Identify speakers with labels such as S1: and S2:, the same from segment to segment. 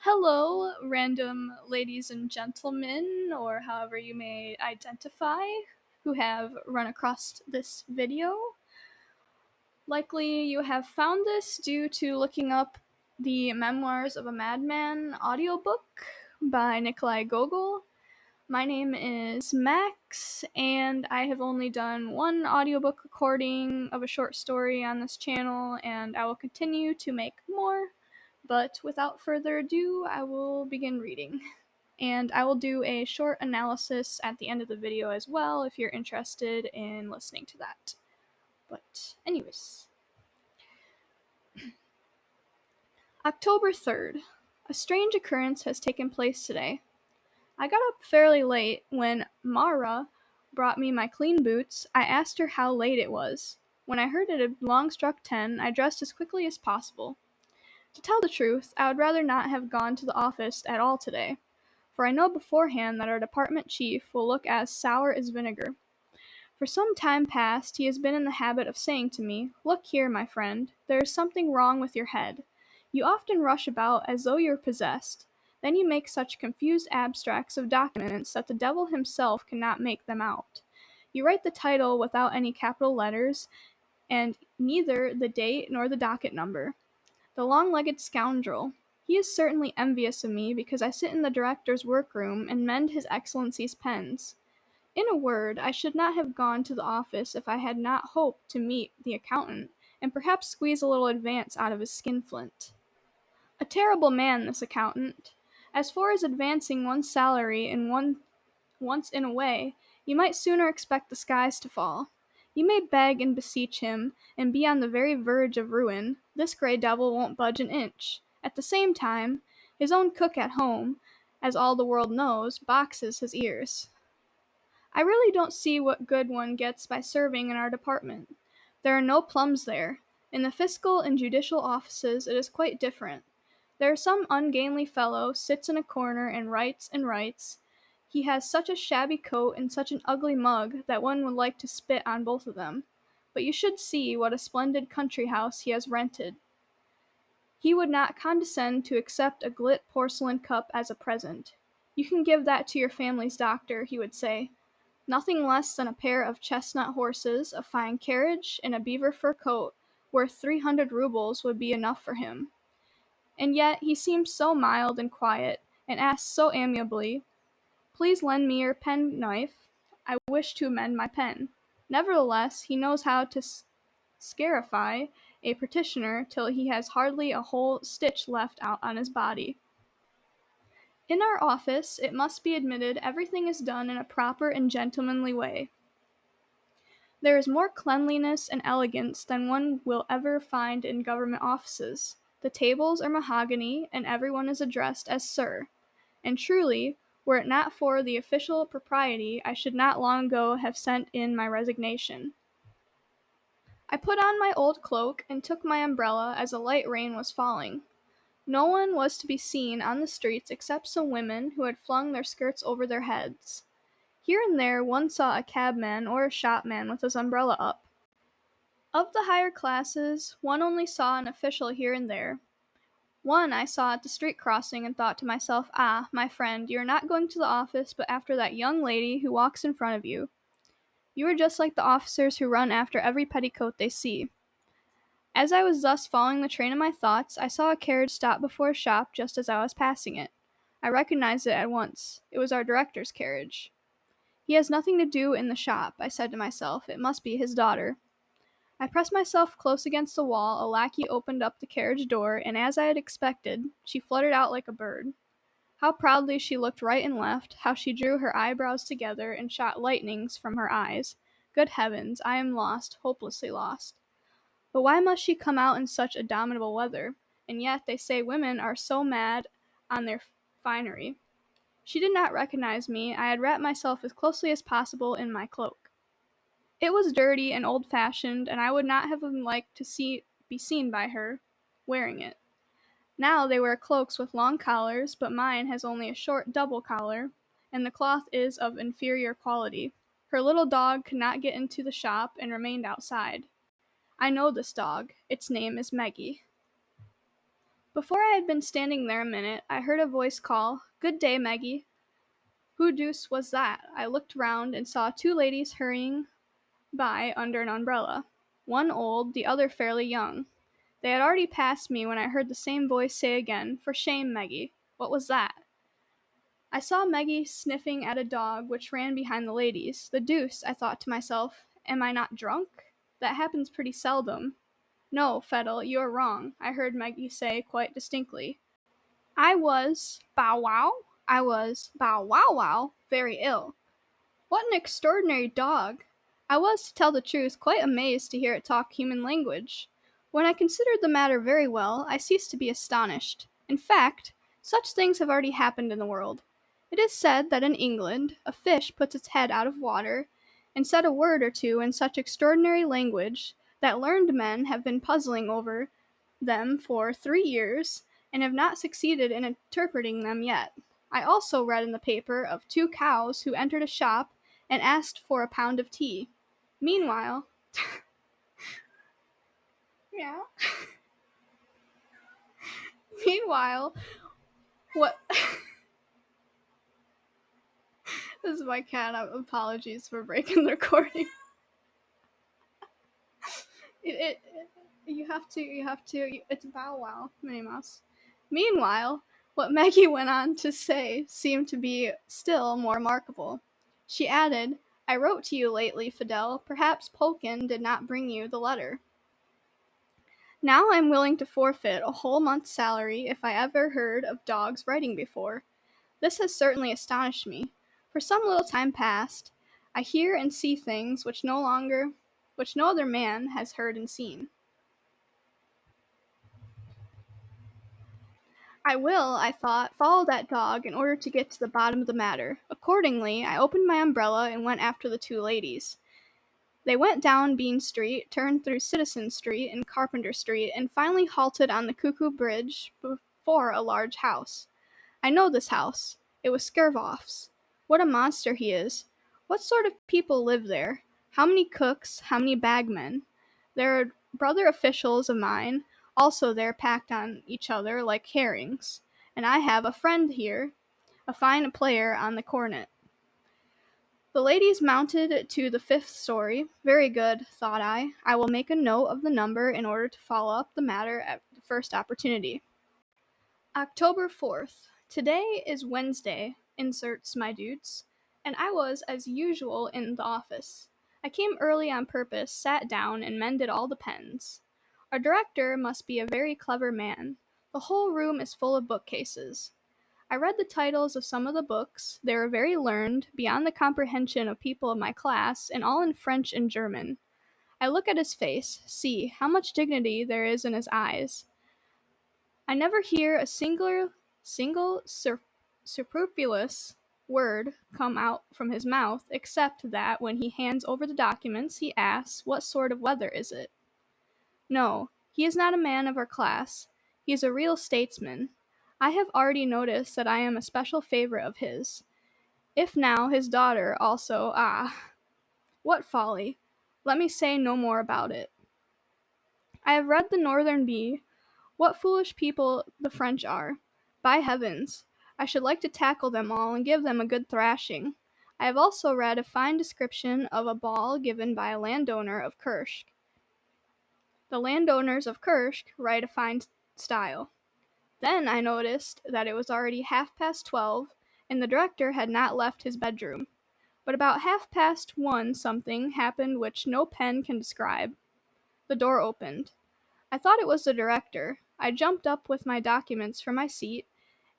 S1: Hello, random ladies and gentlemen, or however you may identify, who have run across this video. Likely you have found this due to looking up the Memoirs of a Madman audiobook by Nikolai Gogol. My name is Max, and I have only done one audiobook recording of a short story on this channel, and I will continue to make more. But without further ado, I will begin reading. And I will do a short analysis at the end of the video as well if you're interested in listening to that. But, anyways. October 3rd. A strange occurrence has taken place today. I got up fairly late. When Mara brought me my clean boots, I asked her how late it was. When I heard it had long struck 10, I dressed as quickly as possible. To tell the truth, I would rather not have gone to the office at all today, for I know beforehand that our department chief will look as sour as vinegar. For some time past he has been in the habit of saying to me, "Look here, my friend, there is something wrong with your head. You often rush about as though you were possessed. Then you make such confused abstracts of documents that the devil himself cannot make them out. You write the title without any capital letters, and neither the date nor the docket number. The long-legged scoundrel! He is certainly envious of me because I sit in the director's workroom and mend His Excellency's pens. In a word, I should not have gone to the office if I had not hoped to meet the accountant, and perhaps squeeze a little advance out of his skinflint. A terrible man, this accountant. As for his advancing one's salary once in a way, you might sooner expect the skies to fall. You may beg and beseech him, and be on the very verge of ruin. This gray devil won't budge an inch. At the same time, his own cook at home, as all the world knows, boxes his ears. I really don't see what good one gets by serving in our department. There are no plums there. In the fiscal and judicial offices it is quite different. There is some ungainly fellow sits in a corner and writes and writes. He has such a shabby coat and such an ugly mug that one would like to spit on both of them. But you should see what a splendid country house he has rented. He would not condescend to accept a gilt porcelain cup as a present. You can give that to your family's doctor, he would say. Nothing less than a pair of chestnut horses, a fine carriage, and a beaver fur coat worth 300 rubles would be enough for him. And yet he seems so mild and quiet, and asks so amiably, "Please lend me your penknife. I wish to amend my pen." Nevertheless, he knows how to scarify a petitioner till he has hardly a whole stitch left out on his body. In our office, it must be admitted, everything is done in a proper and gentlemanly way. There is more cleanliness and elegance than one will ever find in government offices. The tables are mahogany, and everyone is addressed as "Sir." And truly, were it not for the official propriety, I should not long ago have sent in my resignation. I put on my old cloak and took my umbrella as a light rain was falling. No one was to be seen on the streets except some women who had flung their skirts over their heads. Here and there one saw a cabman or a shopman with his umbrella up. Of the higher classes, one only saw an official here and there. One I saw at the street crossing and thought to myself, "Ah, my friend, you are not going to the office, but after that young lady who walks in front of you. You are just like the officers who run after every petticoat they see." As I was thus following the train of my thoughts, I saw a carriage stop before a shop just as I was passing it. I recognized it at once. It was our director's carriage. "He has nothing to do in the shop," I said to myself. "It must be his daughter." I pressed myself close against the wall. A lackey opened up the carriage door, and as I had expected, she fluttered out like a bird. How proudly she looked right and left, how she drew her eyebrows together and shot lightnings from her eyes. Good heavens, I am lost, hopelessly lost. But why must she come out in such abominable weather? And yet they say women are so mad on their finery. She did not recognize me. I had wrapped myself as closely as possible in my cloak. It was dirty and old-fashioned, and I would not have liked to be seen by her wearing it. Now they wear cloaks with long collars, but mine has only a short double collar, and the cloth is of inferior quality. Her little dog could not get into the shop and remained outside. I know this dog. Its name is Meggie. Before I had been standing there a minute, I heard a voice call, "Good day, Maggie." Who deuce was that? I looked round and saw two ladies hurrying by under an umbrella. One old, the other fairly young. They had already passed me when I heard the same voice say again, "For shame, Maggie." What was that? I saw Maggie sniffing at a dog which ran behind the ladies. The deuce, I thought to myself. Am I not drunk? That happens pretty seldom. No, Fettle, you are wrong, I heard Maggie say quite distinctly. I was, bow wow, I was, bow wow wow, very ill. What an extraordinary dog! I was, to tell the truth, quite amazed to hear it talk human language. When I considered the matter very well, I ceased to be astonished. In fact, such things have already happened in the world. It is said that in England a fish puts its head out of water and said a word or two in such extraordinary language that learned men have been puzzling over them for 3 years and have not succeeded in interpreting them yet. I also read in the paper of two cows who entered a shop and asked for a pound of tea. Meanwhile, yeah. Meanwhile, what? This is my cat. Apologies for breaking the recording. It it's Bow Wow, Minnie Mouse. Meanwhile, what Maggie went on to say seemed to be still more remarkable. She added, "I wrote to you lately, Fidel. Perhaps Polkin did not bring you the letter. Now I'm willing to forfeit a whole month's salary if I ever heard of dogs writing before. This has certainly astonished me. For some little time past, I hear and see things which no other man has heard and seen. I will, I thought, follow that dog in order to get to the bottom of the matter. Accordingly, I opened my umbrella and went after the two ladies. They went down Bean Street, turned through Citizen Street and Carpenter Street, and finally halted on the Cuckoo Bridge before a large house. I know this house. It was Skervoff's. What a monster he is. What sort of people live there? How many cooks? How many bagmen? There are brother officials of mine, also there packed on each other like herrings. And I have a friend here, a fine player on the cornet. The ladies mounted to the 5th story. Very good, thought I. I will make a note of the number in order to follow up the matter at the first opportunity. October 4th. Today is Wednesday, inserts my dudes, and I was, as usual, in the office. I came early on purpose, sat down, and mended all the pens. Our director must be a very clever man. The whole room is full of bookcases. I read the titles of some of the books. They were very learned, beyond the comprehension of people of my class, and all in French and German. I look at his face, see how much dignity there is in his eyes. I never hear a superfluous word come out from his mouth, except that when he hands over the documents, he asks, "What sort of weather is it?" No, he is not a man of our class. He is a real statesman. I have already noticed that I am a special favorite of his. If now his daughter also, what folly! Let me say no more about it. I have read the Northern Bee. What foolish people the French are. By heavens, I should like to tackle them all and give them a good thrashing. I have also read a fine description of a ball given by a landowner of Kursk. The landowners of Kursk write a fine style. Then I noticed that it was already 12:30, and the director had not left his bedroom. But about 1:30 something happened which no pen can describe. The door opened. I thought it was the director. I jumped up with my documents from my seat,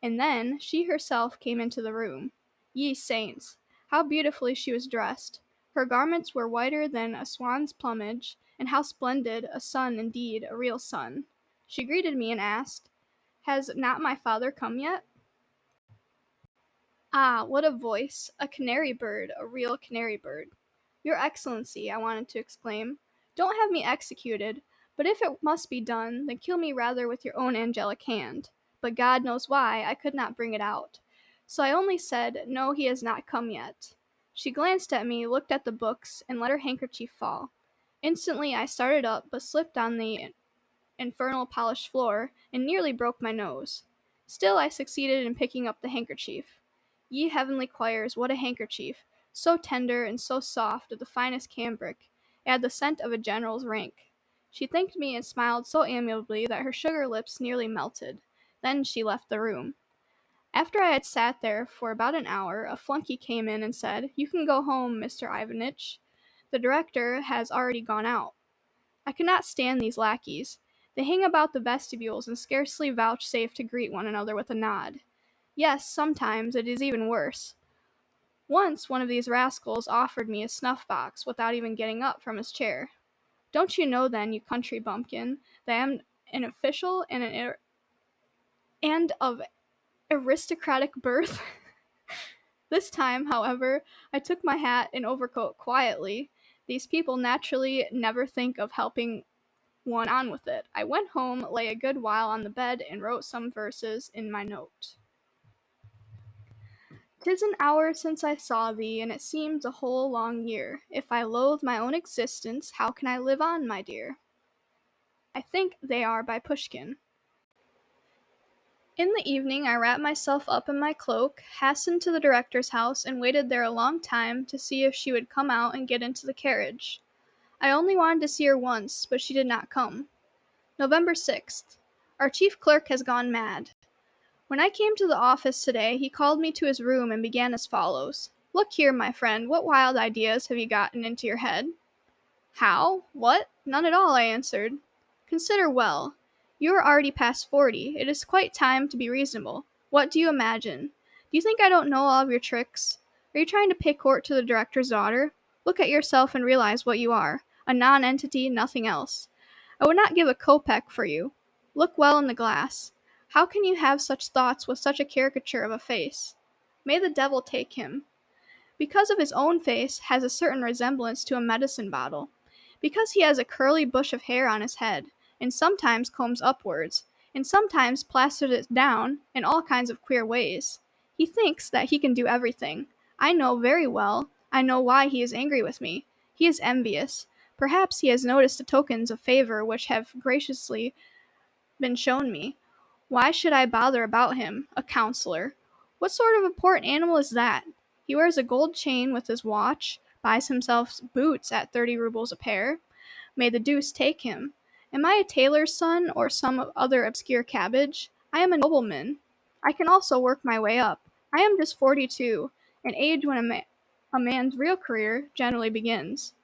S1: and then she herself came into the room. Ye saints! How beautifully she was dressed! Her garments were whiter than a swan's plumage, and how splendid, a sun indeed, a real sun. She greeted me and asked, "Has not my father come yet?" Ah, what a voice! A canary bird, a real canary bird. "Your Excellency," I wanted to exclaim, "don't have me executed, but if it must be done, then kill me rather with your own angelic hand." But God knows why, I could not bring it out. So I only said, "No, he has not come yet." She glanced at me, looked at the books, and let her handkerchief fall. Instantly I started up, but slipped on the infernal polished floor and nearly broke my nose. Still, I succeeded in picking up the handkerchief. Ye heavenly choirs, what a handkerchief! So tender and so soft of the finest cambric, it had the scent of a general's rank. She thanked me and smiled so amiably that her sugar lips nearly melted. Then she left the room. After I had sat there for about an hour, a flunky came in and said, "You can go home, Mr. Ivanitch. The director has already gone out." I could not stand these lackeys. They hang about the vestibules and scarcely vouchsafe to greet one another with a nod. Yes, sometimes it is even worse. Once one of these rascals offered me a snuff-box without even getting up from his chair. "Don't you know then, you country bumpkin, that I am an official and of aristocratic birth?" This time, however, I took my hat and overcoat quietly. These people naturally never think of helping one on with it. I went home, lay a good while on the bed, and wrote some verses in my note. "'Tis an hour since I saw thee, and it seems a whole long year. If I loathe my own existence, how can I live on, my dear?" I think they are by Pushkin. In the evening, I wrapped myself up in my cloak, hastened to the director's house, and waited there a long time to see if she would come out and get into the carriage. I only wanted to see her once, but she did not come. November 6th. Our chief clerk has gone mad. When I came to the office today, he called me to his room and began as follows. "Look here, my friend, what wild ideas have you gotten into your head?" "How? What? None at all," I answered. "Consider well. You are already past 40. It is quite time to be reasonable. What do you imagine? Do you think I don't know all of your tricks? Are you trying to pay court to the director's daughter? Look at yourself and realize what you are. A non-entity, nothing else. I would not give a kopeck for you. Look well in the glass. How can you have such thoughts with such a caricature of a face? May the devil take him. Because of his own face has a certain resemblance to a medicine bottle. Because he has a curly bush of hair on his head, and sometimes combs upwards, and sometimes plasters it down in all kinds of queer ways. He thinks that he can do everything. I know very well. I know why he is angry with me. He is envious. Perhaps he has noticed the tokens of favor which have graciously been shown me. Why should I bother about him? A counselor. What sort of a port animal is that? He wears a gold chain with his watch, buys himself boots at 30 rubles a pair. May the deuce take him. Am I a tailor's son or some other obscure cabbage? I am a nobleman. I can also work my way up. I am just 42, an age when a man's real career generally begins.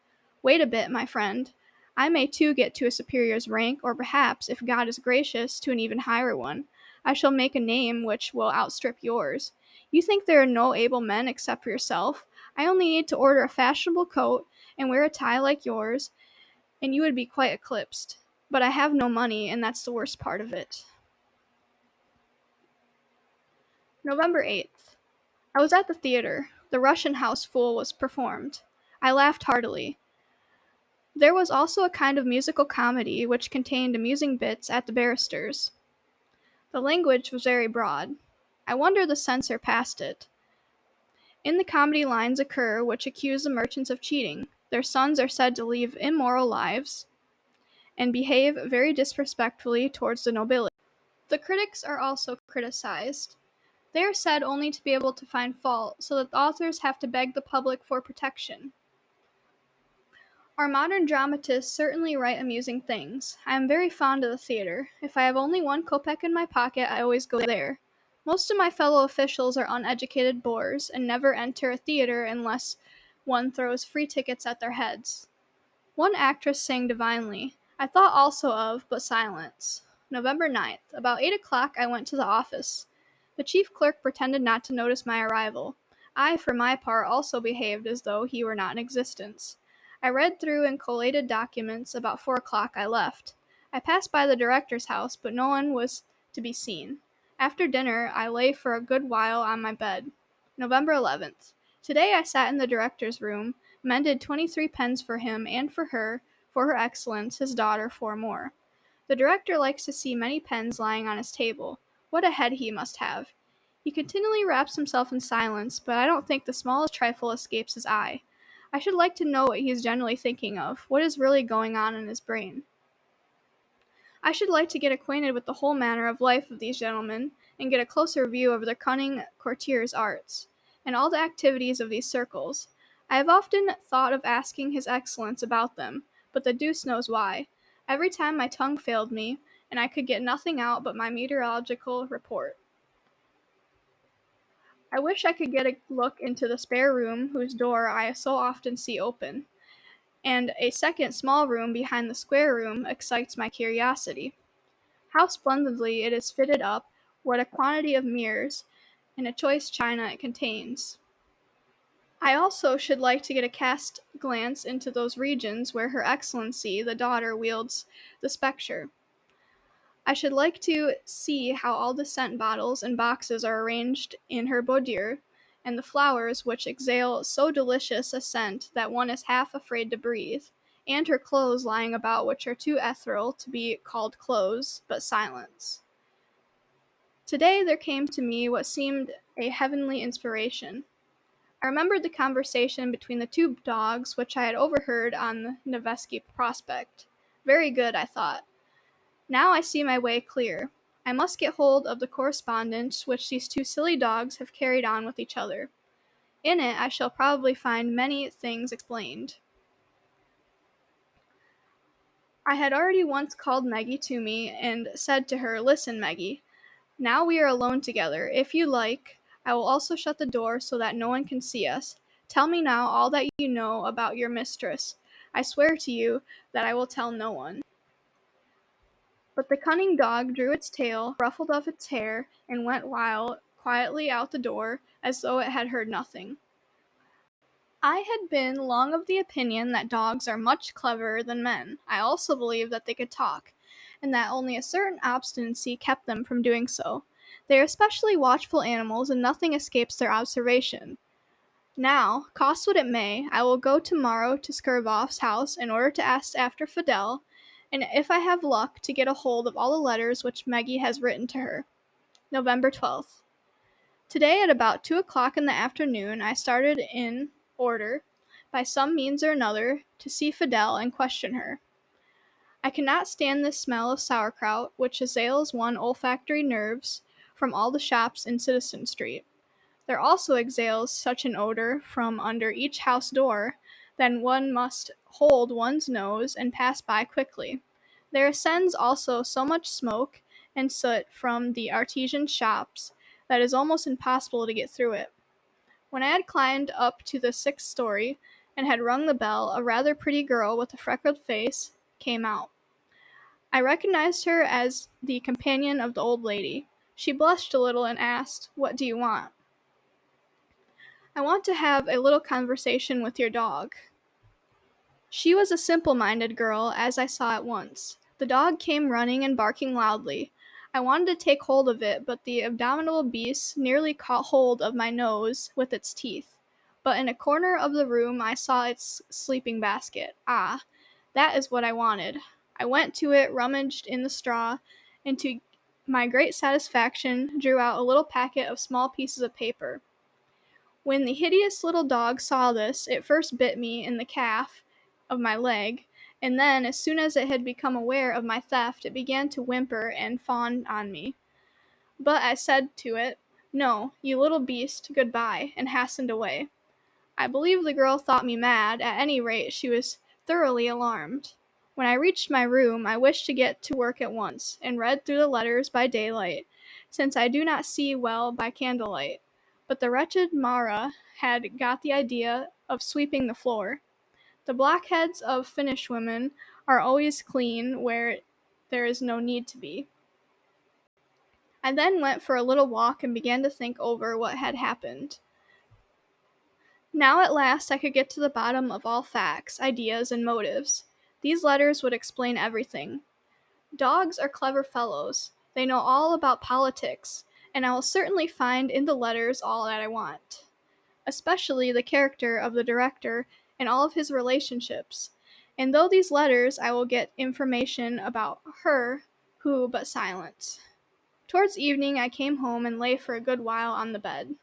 S1: Wait a bit, my friend. I may too get to a superior's rank, or perhaps, if God is gracious, to an even higher one. I shall make a name which will outstrip yours. You think there are no able men except for yourself? I only need to order a fashionable coat and wear a tie like yours, and you would be quite eclipsed. But I have no money, and that's the worst part of it. November 8th. I was at the theater. The Russian House Fool was performed. I laughed heartily. There was also a kind of musical comedy which contained amusing bits at the barristers. The language was very broad. I wonder the censor passed it. In the comedy lines occur which accuse the merchants of cheating. Their sons are said to lead immoral lives and behave very disrespectfully towards the nobility. The critics are also criticized. They are said only to be able to find fault, so that the authors have to beg the public for protection. Our modern dramatists certainly write amusing things. I am very fond of the theater. If I have only 1 kopeck in my pocket, I always go there. Most of my fellow officials are uneducated boors and never enter a theater unless one throws free tickets at their heads. One actress sang divinely. I thought also of, but silence. November 9th. About 8 o'clock I went to the office. The chief clerk pretended not to notice my arrival. I, for my part, also behaved as though he were not in existence. I read through and collated documents. About 4 o'clock I left. I passed by the director's house, but no one was to be seen. After dinner, I lay for a good while on my bed. November 11th. Today I sat in the director's room, mended 23 pens for him and for her excellence, his daughter, 4 more. The director likes to see many pens lying on his table. What a head he must have. He continually wraps himself in silence, but I don't think the smallest trifle escapes his eye. I should like to know what he is generally thinking of, what is really going on in his brain. I should like to get acquainted with the whole manner of life of these gentlemen, and get a closer view of their cunning courtiers' arts, and all the activities of these circles. I have often thought of asking His Excellence about them, but the deuce knows why. Every time my tongue failed me, and I could get nothing out but my meteorological report. I wish I could get a look into the spare room whose door I so often see open, and a second small room behind the square room excites my curiosity. How splendidly it is fitted up, what a quantity of mirrors, and a choice china it contains. I also should like to get a cast glance into those regions where Her Excellency, the daughter, wields the spectre. I should like to see how all the scent bottles and boxes are arranged in her boudoir, and the flowers which exhale so delicious a scent that one is half afraid to breathe, and her clothes lying about which are too ethereal to be called clothes, but silence. Today there came to me what seemed a heavenly inspiration. I remembered the conversation between the two dogs which I had overheard on the Nevsky Prospect. Very good, I thought. Now I see my way clear. I must get hold of the correspondence which these two silly dogs have carried on with each other. In it I shall probably find many things explained. I had already once called Maggie to me and said to her, "Listen, Maggie, now we are alone together. If you like, I will also shut the door so that no one can see us. Tell me now all that you know about your mistress. I swear to you that I will tell no one." But the cunning dog drew its tail, ruffled up its hair, and went quietly out the door, as though it had heard nothing. I had been long of the opinion that dogs are much cleverer than men. I also believed that they could talk, and that only a certain obstinacy kept them from doing so. They are especially watchful animals, and nothing escapes their observation. Now, cost what it may, I will go tomorrow to Skirvoff's house in order to ask after Fidel, and if I have luck, to get a hold of all the letters which Maggie has written to her. November 12th. Today at about 2 o'clock in the afternoon I started in order, by some means or another, to see Fidel and question her. I cannot stand this smell of sauerkraut, which assails one's olfactory nerves from all the shops in Citizen Street. There also exhales such an odor from under each house door that one must hold one's nose and pass by quickly. There ascends also so much smoke and soot from the artisan shops that it is almost impossible to get through it. When I had climbed up to the 6th story and had rung the bell, a rather pretty girl with a freckled face came out. I recognized her as the companion of the old lady. She blushed a little and asked, "What do you want?" "I want to have a little conversation with your dog." She was a simple-minded girl, as I saw at once. The dog came running and barking loudly. I wanted to take hold of it, but the abominable beast nearly caught hold of my nose with its teeth. But in a corner of the room I saw its sleeping basket. Ah, that is what I wanted. I went to it, rummaged in the straw, and to my great satisfaction drew out a little packet of small pieces of paper. When the hideous little dog saw this, it first bit me in the calf of my leg, and then, as soon as it had become aware of my theft, it began to whimper and fawn on me. But I said to it, "No, you little beast, goodbye," and hastened away. I believe the girl thought me mad. At any rate, she was thoroughly alarmed. When I reached my room, I wished to get to work at once, and read through the letters by daylight, since I do not see well by candlelight. But the wretched Mara had got the idea of sweeping the floor. The blockheads of Finnish women are always clean where there is no need to be. I then went for a little walk and began to think over what had happened. Now at last I could get to the bottom of all facts, ideas, and motives. These letters would explain everything. Dogs are clever fellows. They know all about politics, and I will certainly find in the letters all that I want, especially the character of the director and all of his relationships. And through these letters I will get information about her, who but silence. Towards evening I came home and lay for a good while on the bed.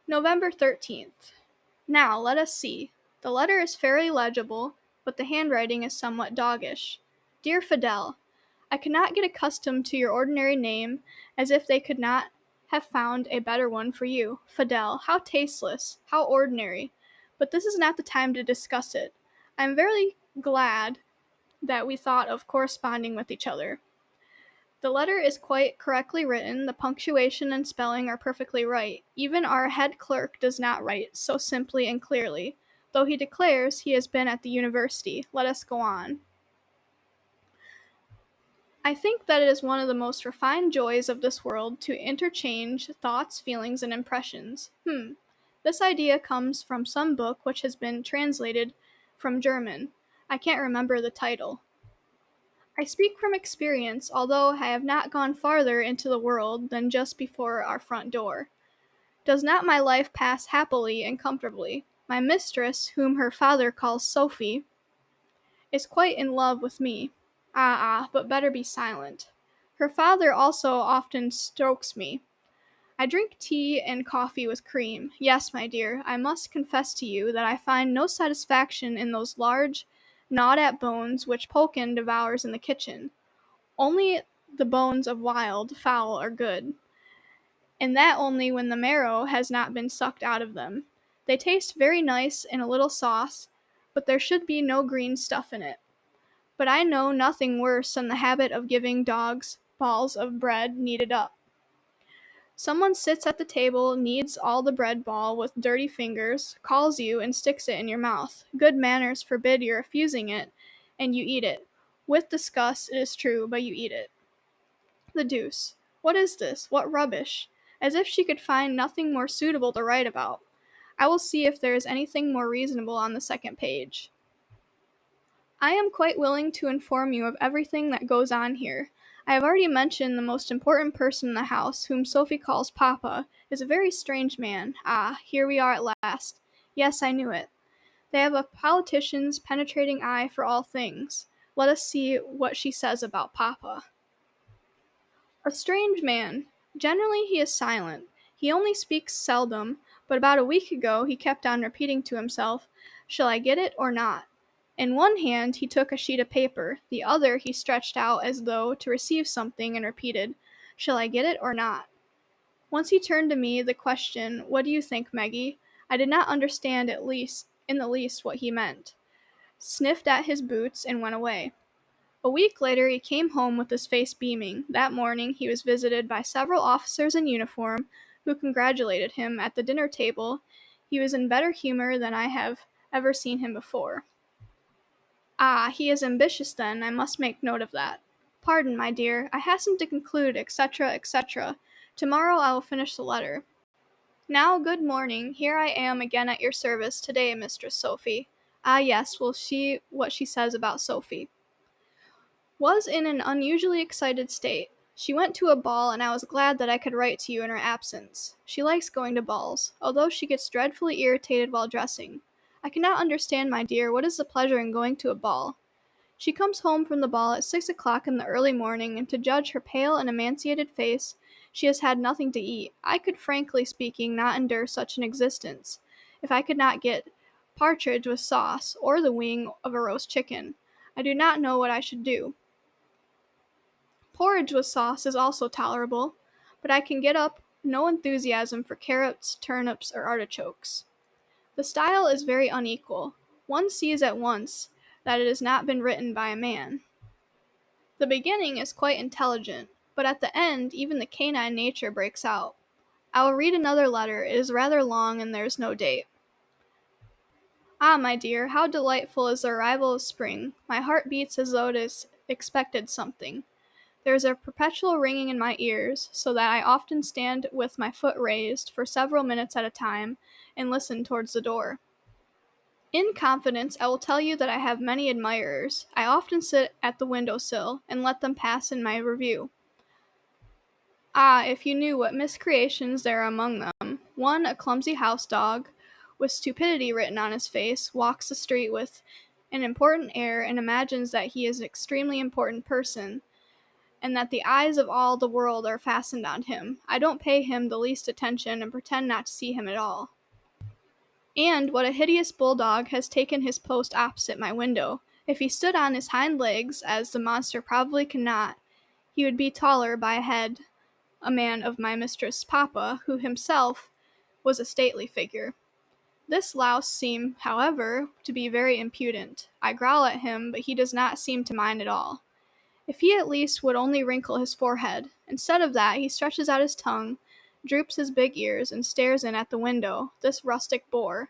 S1: November 13th. Now, let us see. The letter is fairly legible, but the handwriting is somewhat doggish. Dear Fidel, I could not get accustomed to your ordinary name, as if they could not have found a better one for you. Fidel, how tasteless, how ordinary. But this is not the time to discuss it. I am very glad that we thought of corresponding with each other. The letter is quite correctly written, the punctuation and spelling are perfectly right. Even our head clerk does not write so simply and clearly, though he declares he has been at the university. Let us go on. I think that it is one of the most refined joys of this world to interchange thoughts, feelings, and impressions. This idea comes from some book which has been translated from German. I can't remember the title. I speak from experience, although I have not gone farther into the world than just before our front door. Does not my life pass happily and comfortably? My mistress, whom her father calls Sophie, is quite in love with me. But better be silent. Her father also often strokes me. I drink tea and coffee with cream. Yes, my dear, I must confess to you that I find no satisfaction in those large, gnawed-at bones which Polkin devours in the kitchen. Only the bones of wild fowl are good, and that only when the marrow has not been sucked out of them. They taste very nice in a little sauce, but there should be no green stuff in it. But I know nothing worse than the habit of giving dogs balls of bread kneaded up. Someone sits at the table, kneads all the bread ball with dirty fingers, calls you, and sticks it in your mouth. Good manners forbid your refusing it, and you eat it. With disgust, it is true, but you eat it. The deuce. What is this? What rubbish? As if she could find nothing more suitable to write about. I will see if there is anything more reasonable on the second page. I am quite willing to inform you of everything that goes on here. I have already mentioned the most important person in the house, whom Sophie calls Papa, is a very strange man. Here we are at last. Yes, I knew it. They have a politician's penetrating eye for all things. Let us see what she says about Papa. A strange man. Generally he is silent. He only speaks seldom, but about a week ago he kept on repeating to himself, "Shall I get it or not?" In one hand he took a sheet of paper, the other he stretched out as though to receive something and repeated, "Shall I get it or not?" Once he turned to me the question, "What do you think, Meggie?" I did not understand in the least what he meant, sniffed at his boots, and went away. A week later he came home with his face beaming. That morning he was visited by several officers in uniform, who congratulated him at the dinner table. He was in better humor than I have ever seen him before. He is ambitious then, I must make note of that. Pardon, my dear, I hasten to conclude, etc., etc. Tomorrow I will finish the letter. Now, good morning. Here I am again at your service today, Mistress Sophie. Yes, we'll see what she says about Sophie. Was in an unusually excited state. She went to a ball, and I was glad that I could write to you in her absence. She likes going to balls, although she gets dreadfully irritated while dressing. I cannot understand, my dear, what is the pleasure in going to a ball. She comes home from the ball at 6 o'clock in the early morning, and to judge her pale and emaciated face, she has had nothing to eat. I could, frankly speaking, not endure such an existence, if I could not get partridge with sauce, or the wing of a roast chicken. I do not know what I should do. Porridge with sauce is also tolerable, but I can get up no enthusiasm for carrots, turnips, or artichokes. The style is very unequal. One sees at once that it has not been written by a man. The beginning is quite intelligent, but at the end even the canine nature breaks out. I will read another letter. It is rather long and there is no date. My dear, how delightful is the arrival of spring. My heart beats as though it has expected something. There is a perpetual ringing in my ears, so that I often stand with my foot raised for several minutes at a time and listen towards the door. In confidence, I will tell you that I have many admirers. I often sit at the window-sill and let them pass in my review. If you knew what miscreations there are among them. One, a clumsy house dog, with stupidity written on his face, walks the street with an important air and imagines that he is an extremely important person, and that the eyes of all the world are fastened on him. I don't pay him the least attention and pretend not to see him at all. And what a hideous bulldog has taken his post opposite my window. If he stood on his hind legs, as the monster probably cannot, he would be taller by a head, a man of my mistress' papa, who himself was a stately figure. This louse seemed, however, to be very impudent. I growl at him, but he does not seem to mind at all. If he at least would only wrinkle his forehead. Instead of that, he stretches out his tongue, droops his big ears, and stares in at the window, this rustic boor.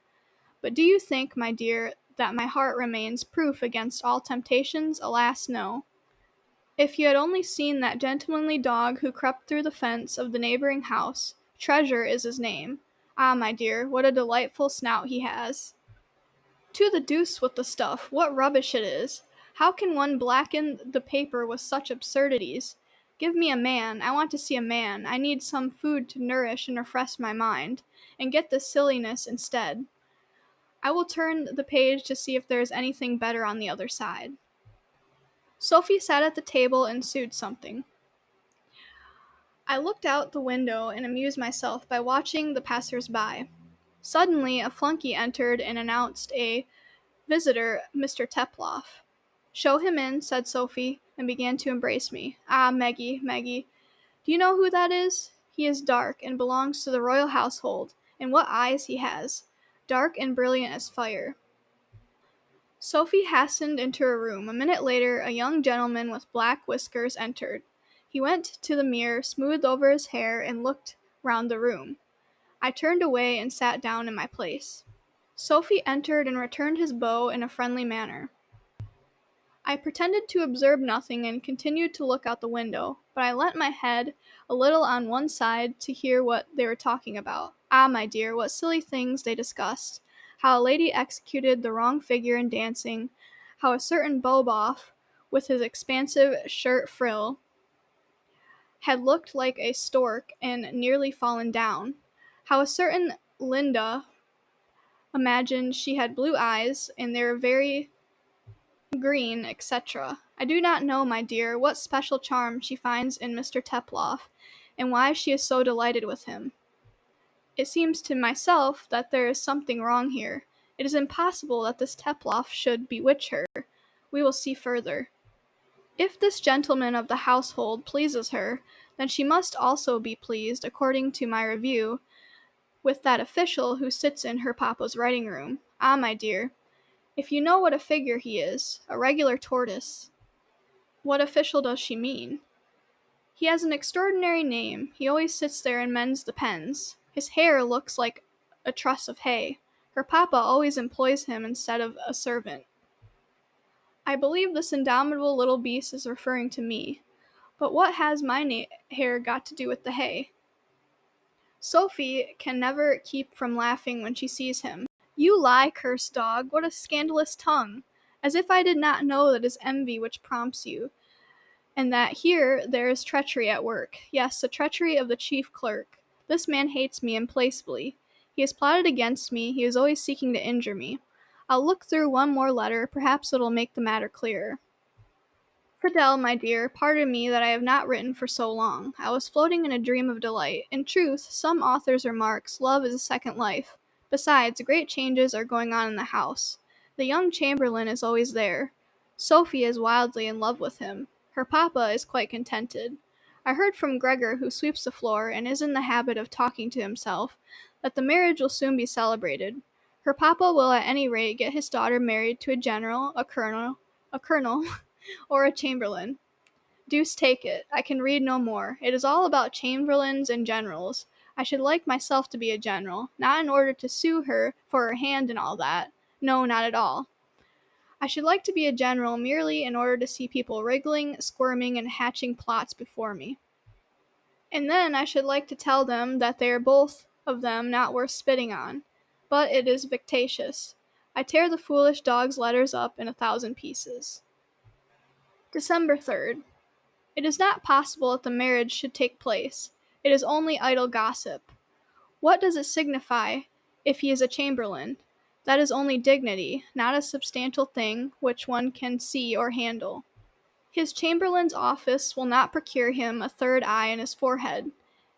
S1: But do you think, my dear, that my heart remains proof against all temptations? Alas, no. If you had only seen that gentlemanly dog who crept through the fence of the neighboring house, Treasure is his name. Ah, my dear, what a delightful snout he has. To the deuce with the stuff, what rubbish it is! How can one blacken the paper with such absurdities? Give me a man, I want to see a man, I need some food to nourish and refresh my mind, and get this silliness instead. I will turn the page to see if there is anything better on the other side. Sophie sat at the table and sewed something. I looked out the window and amused myself by watching the passers-by. Suddenly, a flunky entered and announced a visitor, Mr. Teploff. "Show him in," said Sophie, and began to embrace me. "Ah, Meggie, Meggie, do you know who that is? He is dark, and belongs to the royal household, and what eyes he has! Dark and brilliant as fire." Sophie hastened into her room. A minute later, a young gentleman with black whiskers entered. He went to the mirror, smoothed over his hair, and looked round the room. I turned away and sat down in my place. Sophie entered and returned his bow in a friendly manner. I pretended to observe nothing and continued to look out the window, but I leant my head a little on one side to hear what they were talking about. Ah, my dear, what silly things they discussed. How a lady executed the wrong figure in dancing, how a certain Boboff, with his expansive shirt frill, had looked like a stork and nearly fallen down, how a certain Linda imagined she had blue eyes and they were very green, etc. I do not know, my dear, what special charm she finds in Mr. Teploff, and why she is so delighted with him. It seems to myself that there is something wrong here. It is impossible that this Teploff should bewitch her. We will see further. If this gentleman of the household pleases her, then she must also be pleased, according to my review, with that official who sits in her papa's writing room. Ah, my dear, if you know what a figure he is, a regular tortoise. What official does she mean? He has an extraordinary name. He always sits there and mends the pens. His hair looks like a truss of hay. Her papa always employs him instead of a servant. I believe this indomitable little beast is referring to me. But what has my hair got to do with the hay? Sophie can never keep from laughing when she sees him. You lie, cursed dog, what a scandalous tongue! As if I did not know that it is envy which prompts you, and that here there is treachery at work. Yes, the treachery of the chief clerk. This man hates me implacably. He has plotted against me, he is always seeking to injure me. I'll look through one more letter, perhaps it'll make the matter clearer. Fidel, my dear, pardon me that I have not written for so long. I was floating in a dream of delight. In truth, some author's remarks, love is a second life. Besides, great changes are going on in the house. The young chamberlain is always there. Sophie is wildly in love with him. Her papa is quite contented. I heard from Gregor, who sweeps the floor and is in the habit of talking to himself, that the marriage will soon be celebrated. Her papa will at any rate get his daughter married to a general, a colonel, or a chamberlain. Deuce take it, I can read no more. It is all about chamberlains and generals. I should like myself to be a general, not in order to sue her for her hand and all that. No, not at all. I should like to be a general merely in order to see people wriggling, squirming, and hatching plots before me. And then I should like to tell them that they are both of them not worth spitting on. But it is vexatious. I tear the foolish dog's letters up in 1,000 pieces. December 3rd. It is not possible that the marriage should take place. It is only idle gossip. What does it signify if he is a chamberlain? That is only dignity, not a substantial thing which one can see or handle. His chamberlain's office will not procure him a third eye in his forehead.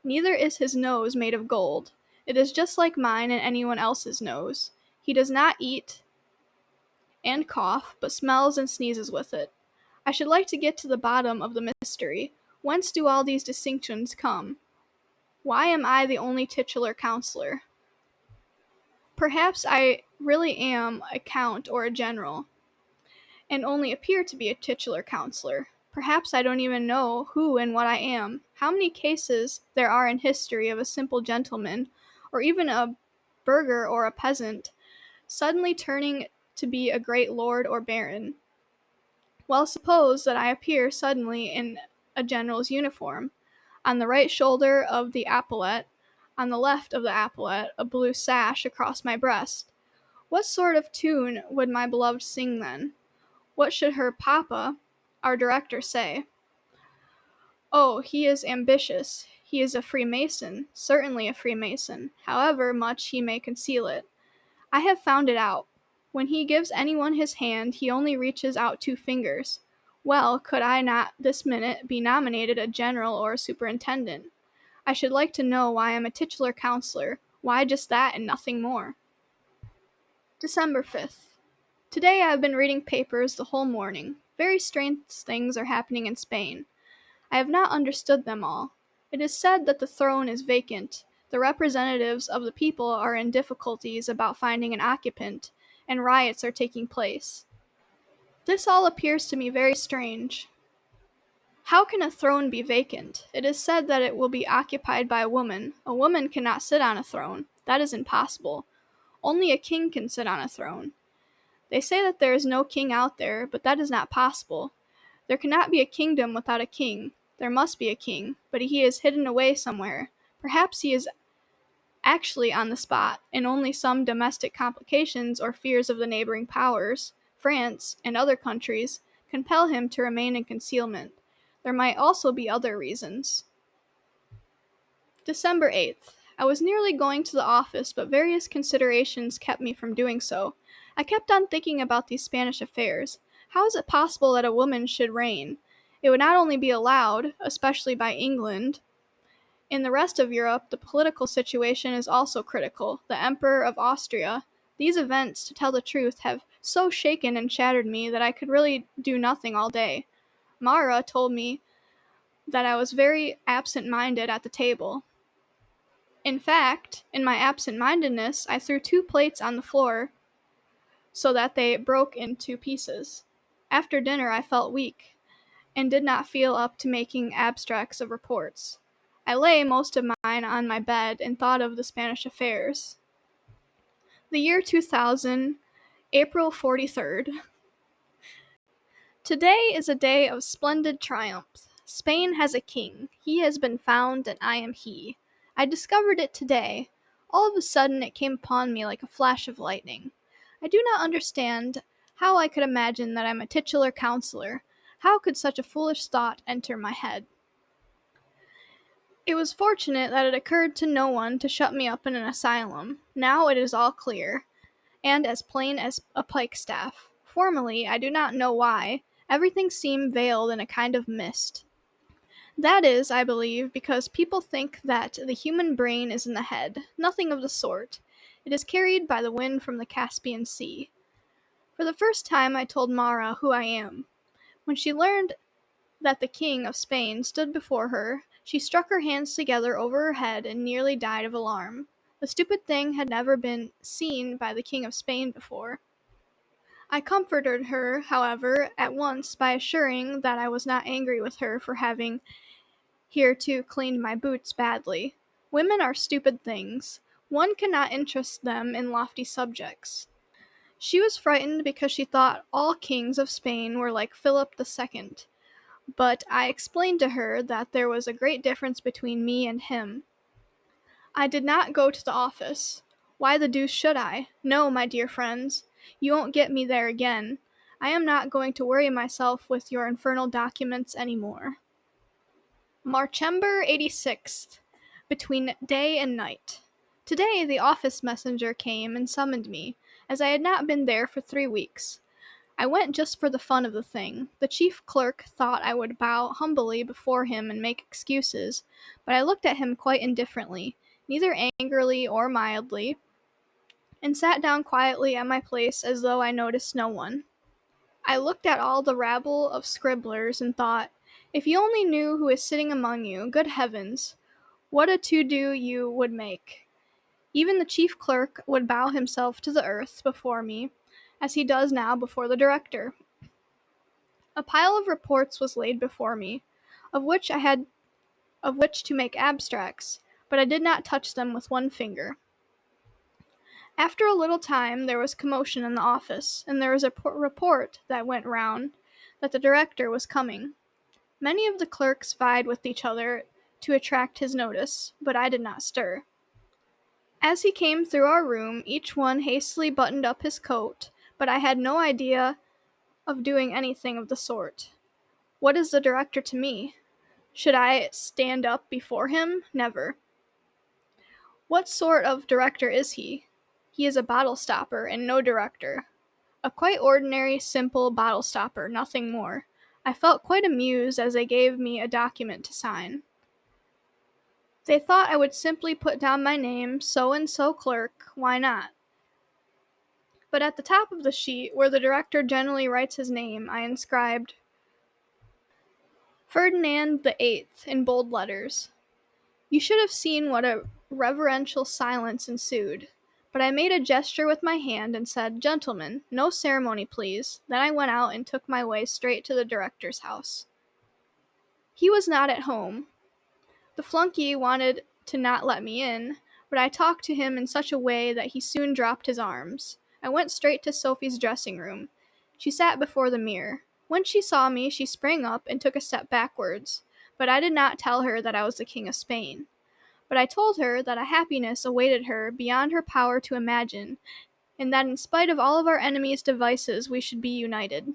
S1: Neither is his nose made of gold. It is just like mine and anyone else's nose. He does not eat and cough, but smells and sneezes with it. I should like to get to the bottom of the mystery. Whence do all these distinctions come? Why am I the only titular counselor? Perhaps I really am a count or a general, and only appear to be a titular counselor. Perhaps I don't even know who and what I am. How many cases there are in history of a simple gentleman, or even a burgher or a peasant, suddenly turning to be a great lord or baron. Well, suppose that I appear suddenly in a general's uniform, on the right shoulder of the epaulette, on the left of the epaulette, a blue sash across my breast. What sort of tune would my beloved sing then? What should her papa, our director, say? Oh, he is ambitious. He is a Freemason, certainly a Freemason, however much he may conceal it. I have found it out. When he gives anyone his hand, he only reaches out 2 fingers. Well, could I not this minute be nominated a general or a superintendent? I should like to know why I'm a titular counselor. Why just that and nothing more? December 5th. Today I have been reading papers the whole morning. Very strange things are happening in Spain. I have not understood them all. It is said that the throne is vacant. The representatives of the people are in difficulties about finding an occupant, and riots are taking place. This all appears to me very strange. How can a throne be vacant? It is said that it will be occupied by a woman. A woman cannot sit on a throne. That is impossible. Only a king can sit on a throne. They say that there is no king out there, but that is not possible. There cannot be a kingdom without a king. There must be a king, but he is hidden away somewhere. Perhaps he is actually on the spot, and only some domestic complications or fears of the neighboring powers, France and other countries, compel him to remain in concealment. There might also be other reasons. December 8th. I was nearly going to the office, but various considerations kept me from doing so. I kept on thinking about these Spanish affairs. How is it possible that a woman should reign? It would not only be allowed, especially by England. In the rest of Europe, the political situation is also critical. The Emperor of Austria. These events, to tell the truth, have so shaken and shattered me that I could really do nothing all day. Mara told me that I was very absent-minded at the table. In fact, in my absent-mindedness, I threw 2 plates on the floor so that they broke into pieces. After dinner, I felt weak and did not feel up to making abstracts of reports. I lay most of mine on my bed and thought of the Spanish affairs. The year 2000, April 43rd. Today is a day of splendid triumph. Spain has a king. He has been found, and I am he. I discovered it today. All of a sudden it came upon me like a flash of lightning. I do not understand how I could imagine that I'm a titular counselor. How could such a foolish thought enter my head? It was fortunate that it occurred to no one to shut me up in an asylum. Now it is all clear, and as plain as a pikestaff. Formerly, I do not know why, everything seemed veiled in a kind of mist. That is, I believe, because people think that the human brain is in the head. Nothing of the sort. It is carried by the wind from the Caspian Sea. For the first time I told Mara who I am. When she learned that the King of Spain stood before her, she struck her hands together over her head and nearly died of alarm. The stupid thing had never been seen by the King of Spain before. I comforted her, however, at once by assuring that I was not angry with her for having hereto cleaned my boots badly. Women are stupid things. One cannot interest them in lofty subjects. She was frightened because she thought all kings of Spain were like Philip II, but I explained to her that there was a great difference between me and him. I did not go to the office. Why the deuce should I? No, my dear friends, you won't get me there again. I am not going to worry myself with your infernal documents any more. Marchember 86th, between day and night. Today the office messenger came and summoned me, as I had not been there for 3 weeks. I went just for the fun of the thing. The chief clerk thought I would bow humbly before him and make excuses, but I looked at him quite indifferently, neither angrily or mildly. and sat down quietly at my place as though I noticed no one. I looked at all the rabble of scribblers and thought, if you only knew who is sitting among you, good heavens, what a to-do you would make. Even the chief clerk would bow himself to the earth before me, as he does now before the director. A pile of reports was laid before me, of which I had of which to make abstracts, but I did not touch them with one finger. After a little time there was commotion in the office, and there was a report that went round that the director was coming. Many of the clerks vied with each other to attract his notice, but I did not stir. As he came through our room, each one hastily buttoned up his coat, but I had no idea of doing anything of the sort. What is the director to me? Should I stand up before him? Never. What sort of director is he? He is a bottle stopper and no director. A quite ordinary, simple bottle stopper, nothing more. I felt quite amused as they gave me a document to sign. They thought I would simply put down my name, so-and-so clerk, why not? But at the top of the sheet, where the director generally writes his name, I inscribed Ferdinand the Eighth in bold letters. You should have seen what a reverential silence ensued. But I made a gesture with my hand and said, Gentlemen, no ceremony, please. Then I went out and took my way straight to the director's house. He was not at home. The flunky wanted to not let me in, but I talked to him in such a way that he soon dropped his arms. I went straight to Sophie's dressing room. She sat before the mirror. When she saw me, she sprang up and took a step backwards, but I did not tell her that I was the King of Spain. But I told her that a happiness awaited her beyond her power to imagine, and that in spite of all of our enemies' devices we should be united.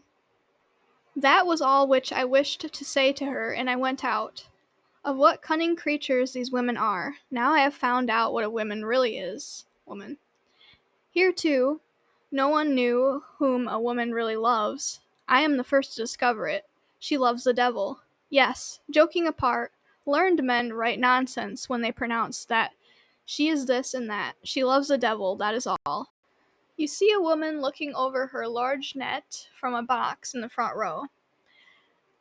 S1: That was all which I wished to say to her, and I went out. Of what cunning creatures these women are. Now I have found out what a woman really is. Woman. Here, too, no one knew whom a woman really loves. I am the first to discover it. She loves the devil. Yes, joking apart, learned men write nonsense when they pronounce that she is this and that. She loves the devil, that is all. You see a woman looking over her large net from a box in the front row.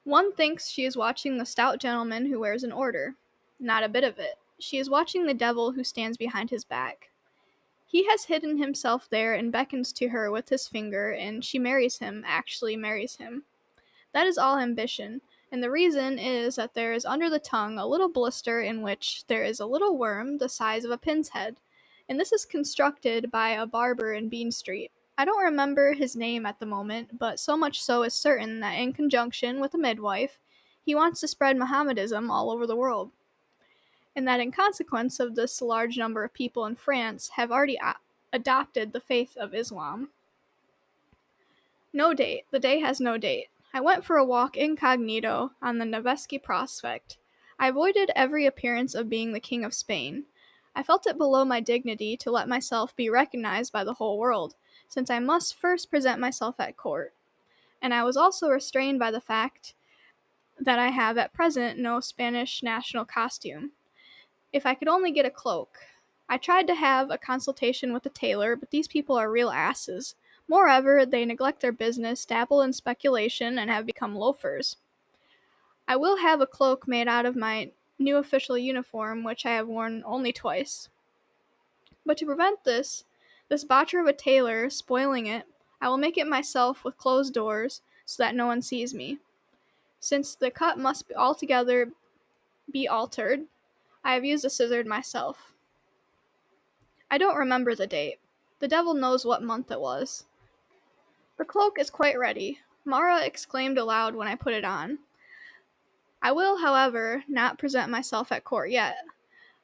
S1: One thinks she is watching the stout gentleman who wears an order. Not a bit of it. She is watching the devil who stands behind his back. He has hidden himself there and beckons to her with his finger, and she marries him, actually marries him. That is all ambition, and the reason is that there is under the tongue a little blister in which there is a little worm the size of a pin's head, and this is constructed by a barber in Bean Street. I don't remember his name at the moment, but so much so is certain that in conjunction with a midwife, he wants to spread Mohammedanism all over the world, and that in consequence of this large number of people in France have already adopted the faith of Islam. No date. The day has no date. I went for a walk incognito on the Nevsky Prospect. I avoided every appearance of being the King of Spain. I felt it below my dignity to let myself be recognized by the whole world, since I must first present myself at court. And I was also restrained by the fact that I have at present no Spanish national costume. If I could only get a cloak. I tried to have a consultation with the tailor, but these people are real asses. Moreover, they neglect their business, dabble in speculation, and have become loafers. I will have a cloak made out of my new official uniform, which I have worn only twice. But to prevent this botcher of a tailor spoiling it, I will make it myself with closed doors, so that no one sees me. Since the cut must altogether be altered, I have used a scissors myself. I don't remember the date. The devil knows what month it was. The cloak is quite ready. Mara exclaimed aloud when I put it on. I will, however, not present myself at court yet.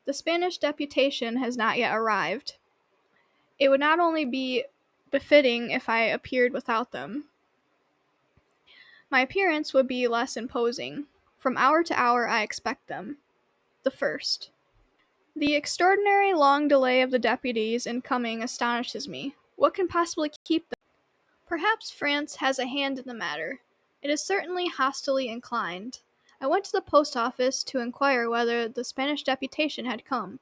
S1: The Spanish deputation has not yet arrived. It would not only be befitting if I appeared without them. My appearance would be less imposing. From hour to hour I expect them. The first. The extraordinary long delay of the deputies in coming astonishes me. What can possibly keep them? Perhaps France has a hand in the matter. It is certainly hostilely inclined. I went to the post office to inquire whether the Spanish deputation had come.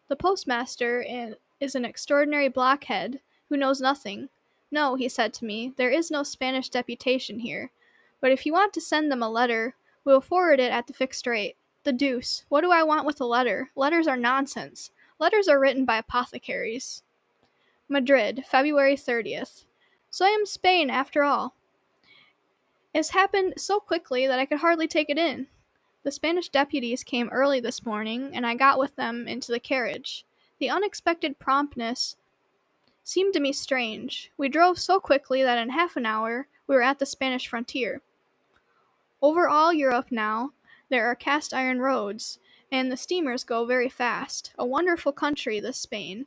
S1: The postmaster is an extraordinary blockhead, who knows nothing. No, he said to me, there is no Spanish deputation here. But if you want to send them a letter, we'll forward it at the fixed rate. The deuce. What do I want with a letter? Letters are nonsense. Letters are written by apothecaries. Madrid, February 30th. So I am Spain after all. It's happened so quickly that I could hardly take it in. The Spanish deputies came early this morning, and I got with them into the carriage. The unexpected promptness seemed to me strange. We drove so quickly that in half an hour we were at the Spanish frontier. Over all Europe now, there are cast iron roads, and the steamers go very fast. A wonderful country, this Spain.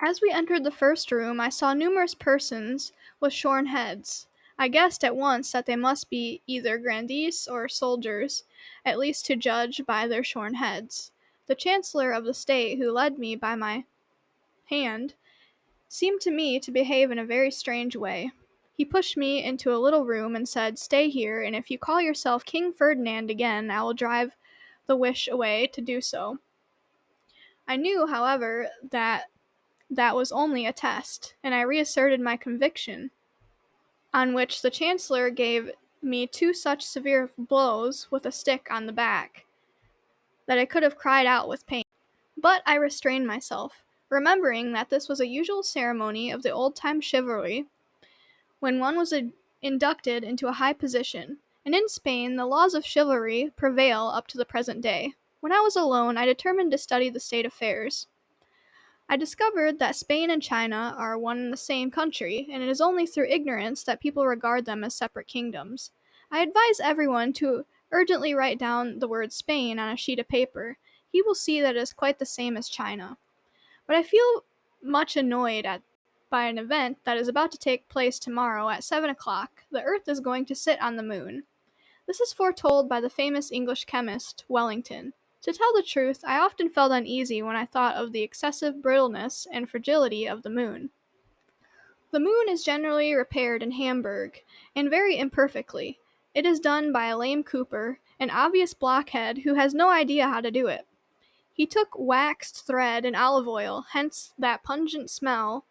S1: As we entered the first room, I saw numerous persons with shorn heads. I guessed at once that they must be either grandees or soldiers, at least to judge by their shorn heads. The Chancellor of the State, who led me by my hand, seemed to me to behave in a very strange way. He pushed me into a little room and said, "Stay here, and if you call yourself King Ferdinand again, I will drive the wish away to do so." I knew, however, that was only a test, and I reasserted my conviction, on which the Chancellor gave me two such severe blows with a stick on the back that I could have cried out with pain. But I restrained myself, remembering that this was a usual ceremony of the old-time chivalry when one was inducted into a high position, and in Spain the laws of chivalry prevail up to the present day. When I was alone, I determined to study the state affairs. I discovered that Spain and China are one and the same country, and it is only through ignorance that people regard them as separate kingdoms. I advise everyone to urgently write down the word Spain on a sheet of paper. He will see that it is quite the same as China. But I feel much annoyed by an event that is about to take place tomorrow at 7 o'clock. The Earth is going to sit on the moon. This is foretold by the famous English chemist, Wellington. To tell the truth, I often felt uneasy when I thought of the excessive brittleness and fragility of the moon. The moon is generally repaired in Hamburg, and very imperfectly. It is done by a lame cooper, an obvious blockhead who has no idea how to do it. He took waxed thread and olive oil, hence that pungent smell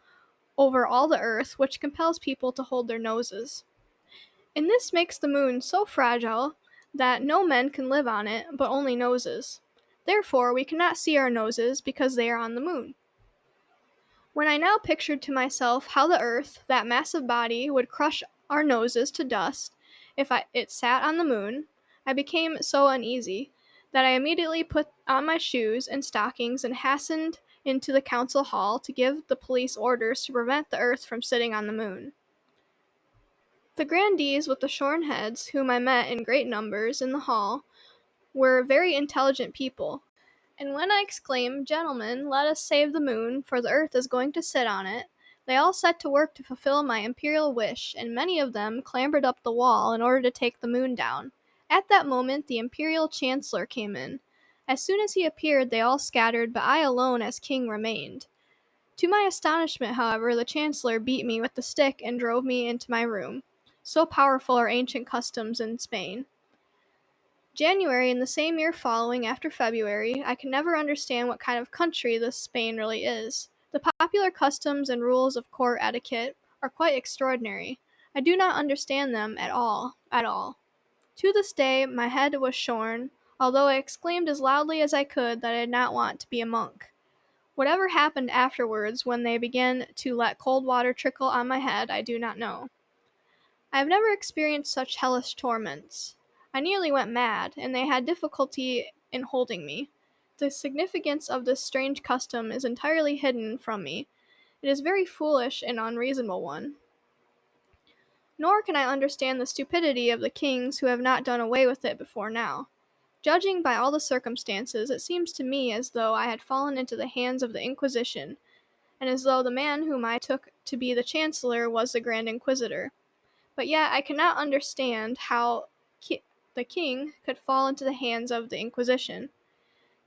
S1: over all the earth which compels people to hold their noses. And this makes the moon so fragile that no men can live on it, but only noses. Therefore, we cannot see our noses because they are on the moon. When I now pictured to myself how the earth, that massive body, would crush our noses to dust if it sat on the moon, I became so uneasy that I immediately put on my shoes and stockings and hastened into the council hall to give the police orders to prevent the earth from sitting on the moon. The grandees with the shorn heads, whom I met in great numbers in the hall, were very intelligent people, and when I exclaimed, "Gentlemen, let us save the moon, for the earth is going to sit on it," they all set to work to fulfill my imperial wish, and many of them clambered up the wall in order to take the moon down. At that moment the imperial chancellor came in. As soon as he appeared they all scattered, but I alone as king remained. To my astonishment, however, the chancellor beat me with the stick and drove me into my room. So powerful are ancient customs in Spain. January, in the same year following after February, I can never understand what kind of country this Spain really is. The popular customs and rules of court etiquette are quite extraordinary. I do not understand them at all. To this day, my head was shorn, although I exclaimed as loudly as I could that I did not want to be a monk. Whatever happened afterwards when they began to let cold water trickle on my head, I do not know. I have never experienced such hellish torments. I nearly went mad, and they had difficulty in holding me. The significance of this strange custom is entirely hidden from me. It is a very foolish and unreasonable one. Nor can I understand the stupidity of the kings who have not done away with it before now. Judging by all the circumstances, it seems to me as though I had fallen into the hands of the Inquisition, and as though the man whom I took to be the Chancellor was the Grand Inquisitor. But yet I cannot understand how the king could fall into the hands of the Inquisition.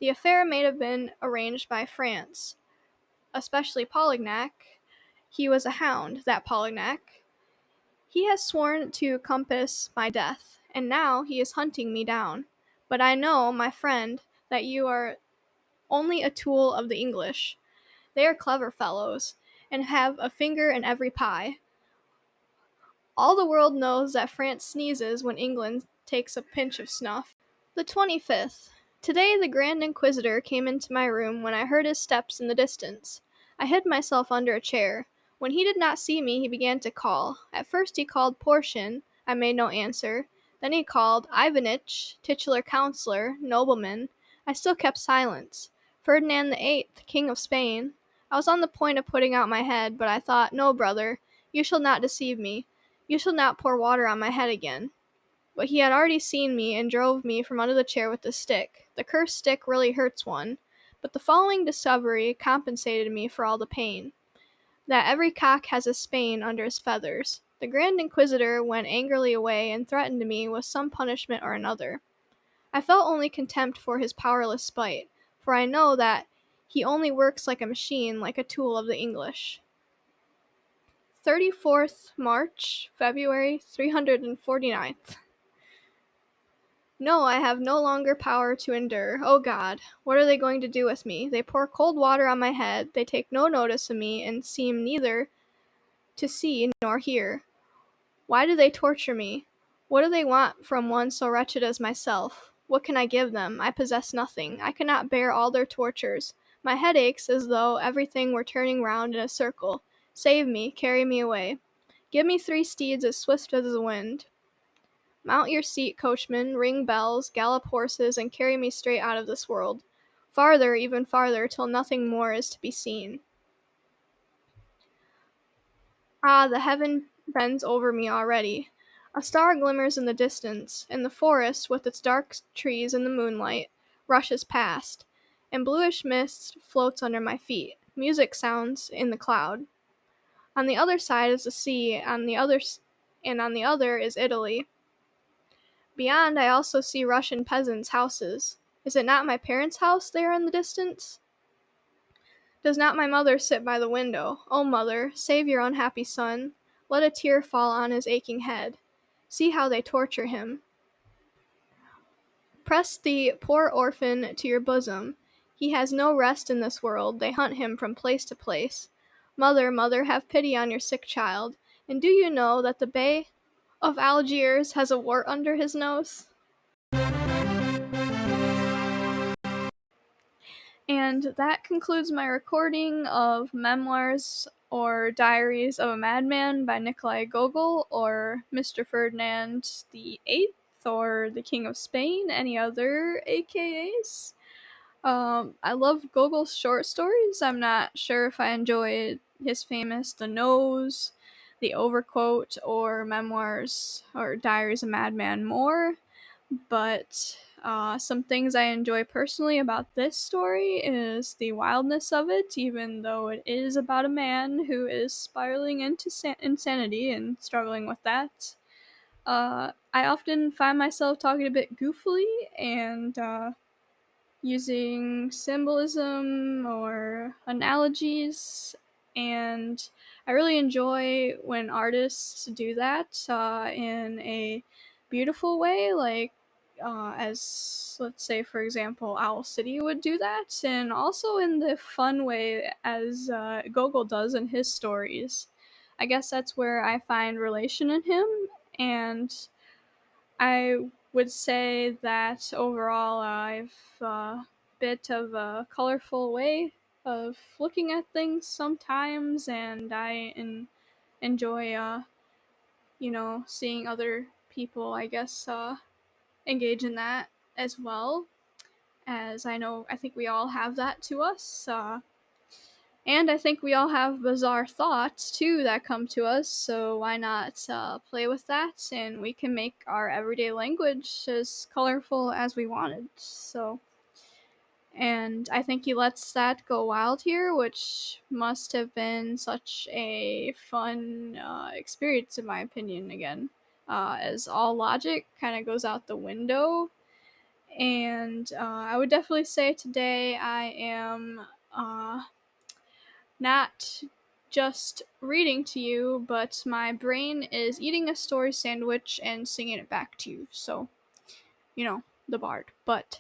S1: The affair may have been arranged by France, especially Polignac. He was a hound, that Polignac. He has sworn to compass my death, and now he is hunting me down. But I know, my friend, that you are only a tool of the English. They are clever fellows, and have a finger in every pie. All the world knows that France sneezes when England takes a pinch of snuff. The 25th. Today the Grand Inquisitor came into my room when I heard his steps in the distance. I hid myself under a chair. When he did not see me, he began to call. At first he called Portion. I made no answer. Then he called Ivanitch, titular counselor, nobleman. I still kept silence. Ferdinand the Eighth, King of Spain. I was on the point of putting out my head, but I thought, no, brother, you shall not deceive me. You shall not pour water on my head again. But he had already seen me and drove me from under the chair with the stick. The cursed stick really hurts one. But the following discovery compensated me for all the pain. That every cock has a Spain under his feathers. The Grand Inquisitor went angrily away and threatened me with some punishment or another. I felt only contempt for his powerless spite, for I know that he only works like a machine, like a tool of the English. 34th March, February 349th. No, I have no longer power to endure. Oh God, what are they going to do with me? They pour cold water on my head, they take no notice of me, and seem neither to see nor hear. Why do they torture me? What do they want from one so wretched as myself? What can I give them? I possess nothing. I cannot bear all their tortures. My head aches as though everything were turning round in a circle. Save me, carry me away. Give me 3 steeds as swift as the wind. Mount your seat, coachman, ring bells, gallop horses, and carry me straight out of this world. Farther, even farther, till nothing more is to be seen. Ah, the heaven bends over me already. A star glimmers in the distance, and the forest, with its dark trees in the moonlight, rushes past, and bluish mist floats under my feet. Music sounds in the cloud. On the other side is the sea, and on the other is Italy. Beyond, I also see Russian peasants' houses. Is it not my parents' house there in the distance? Does not my mother sit by the window? O mother, save your unhappy son. Let a tear fall on his aching head. See how they torture him. Press the poor orphan to your bosom. He has no rest in this world. They hunt him from place to place. Mother, mother, have pity on your sick child. And do you know that the Bey of Algiers has a wart under his nose? And that concludes my recording of Memoirs or Diaries of a Madman by Nikolai Gogol, or Mr. Ferdinand the Eighth, or the King of Spain, any other AKAs. I love Gogol's short stories. I'm not sure if I enjoyed his famous The Nose, The Overcoat, or Memoirs or Diaries of a Madman more. But some things I enjoy personally about this story is the wildness of it, even though it is about a man who is spiraling into insanity and struggling with that. I often find myself talking a bit goofily and using symbolism or analogies, and I really enjoy when artists do that in a beautiful way, like as, let's say, for example, Owl City would do that, and also in the fun way as Gogol does in his stories. I guess that's where I find relation in him, and I would say that overall I've a bit of a colorful way of looking at things sometimes, and I enjoy, seeing other people, I guess, engage in that as well, as I think we all have that to us. And I think we all have bizarre thoughts too that come to us, so why not play with that, and we can make our everyday language as colorful as we wanted. So, and I think he lets that go wild here, which must have been such a fun experience, in my opinion, again, as all logic kind of goes out the window. And I would definitely say today I am. Not just reading to you, but my brain is eating a story sandwich and singing it back to you. So, the bard. But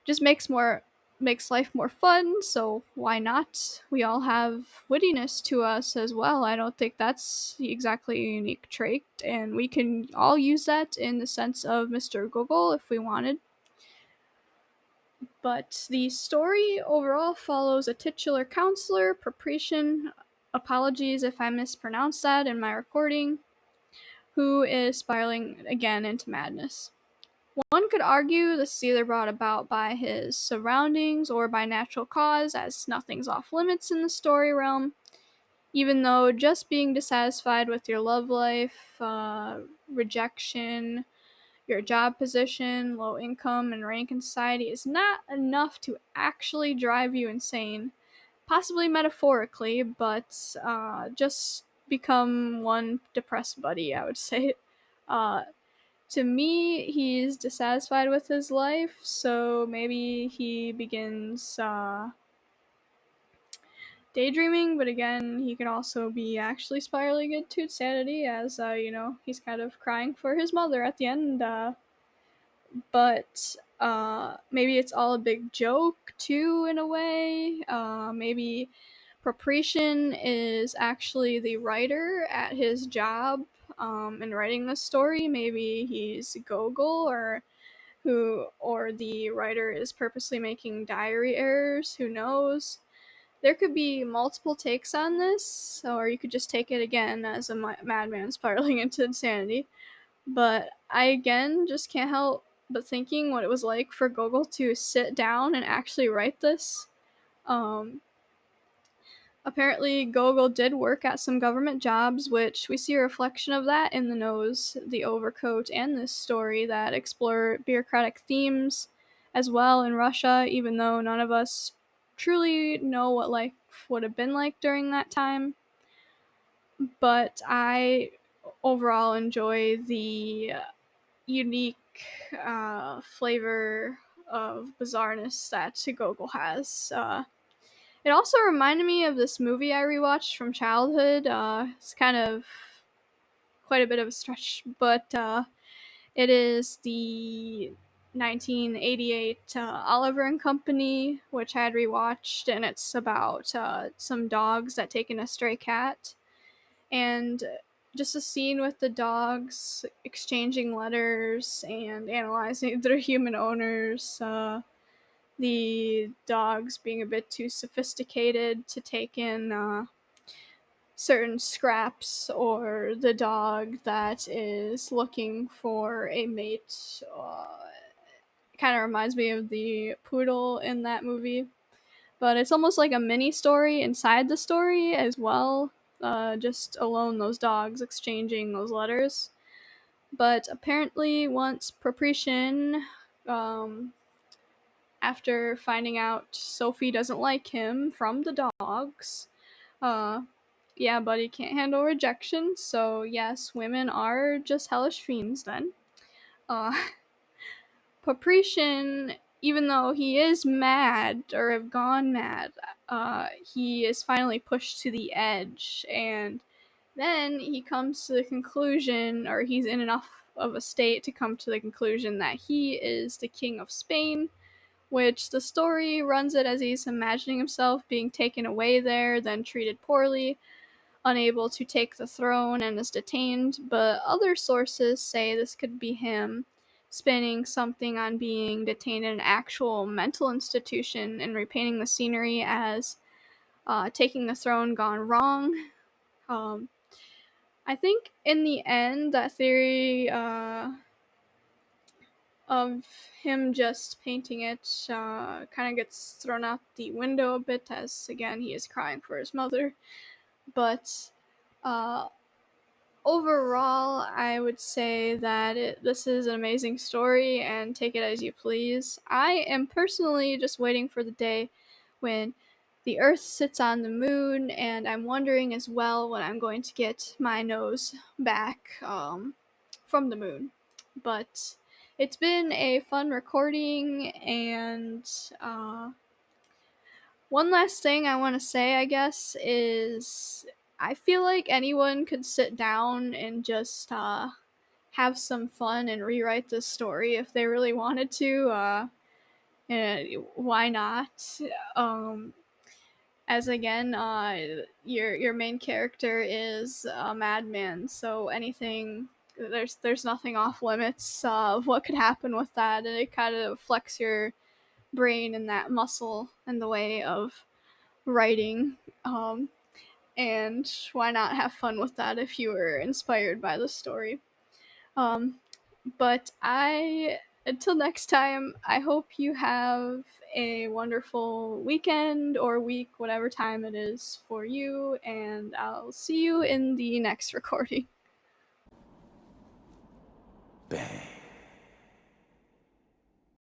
S1: just makes more makes life more fun, so why not? We all have wittiness to us as well. I don't think that's exactly a unique trait, and we can all use that in the sense of Mr. Gogol if we wanted. But the story overall follows a titular counselor, Paprician, apologies if I mispronounced that in my recording, who is spiraling again into madness. One could argue this is either brought about by his surroundings or by natural cause, as nothing's off limits in the story realm, even though just being dissatisfied with your love life, rejection, your job position, low income, and rank in society is not enough to actually drive you insane. Possibly metaphorically, but just become one depressed buddy, I would say. Uh, to me, he's dissatisfied with his life, so maybe he begins daydreaming, but again, he can also be actually spiraling into insanity as, he's kind of crying for his mother at the end. But maybe it's all a big joke, too, in a way. Maybe Paprician is actually the writer at his job in writing this story. Maybe he's Gogol, or the writer is purposely making diary errors. Who knows? There could be multiple takes on this, or you could just take it again as a madman spiraling into insanity. But I again just can't help but thinking what it was like for Gogol to sit down and actually write this. Um, Apparently, Gogol did work at some government jobs, which we see a reflection of that in The Nose, The Overcoat, and this story that explore bureaucratic themes as well in Russia, even though none of us truly know what life would have been like during that time. But I overall enjoy the unique flavor of bizarreness that Gogol has. It also reminded me of this movie I rewatched from childhood. It's kind of quite a bit of a stretch, but it is the 1988 Oliver and Company, which I had rewatched, and it's about some dogs that take in a stray cat. And just a scene with the dogs exchanging letters and analyzing their human owners. The dogs being a bit too sophisticated to take in certain scraps, or the dog that is looking for a mate. Kind of reminds me of the poodle in that movie. But it's almost like a mini story inside the story as well. Just alone those dogs exchanging those letters. But apparently, once Paprician, um, after finding out Sophie doesn't like him from the dogs, uh, yeah, buddy can't handle rejection. So yes, women are just hellish fiends then. Uh, Paprician, even though he is mad or have gone mad, he is finally pushed to the edge, and then he comes to the conclusion, or he's in enough of a state to come to the conclusion that he is the king of Spain, which the story runs it as he's imagining himself being taken away there, then treated poorly, unable to take the throne, and is detained. But other sources say this could be him spinning something on being detained in an actual mental institution and repainting the scenery as taking the throne gone wrong. Um, I think in the end, that theory of him just painting it kind of gets thrown out the window a bit, as again he is crying for his mother. But uh, overall, I would say that this is an amazing story, and take it as you please. I am personally just waiting for the day when the Earth sits on the moon, and I'm wondering as well when I'm going to get my nose back from the moon. But it's been a fun recording, and one last thing I want to say, I guess, is I feel like anyone could sit down and just have some fun and rewrite this story if they really wanted to. Why not? Um, as again, your main character is a madman, so anything there's nothing off limits of what could happen with that, and it kind of flex your brain and that muscle in the way of writing. Um, and why not have fun with that if you were inspired by the story? Um, but until next time, I hope you have a wonderful weekend or week, whatever time it is for you, and I'll see you in the next recording.
S2: Bang.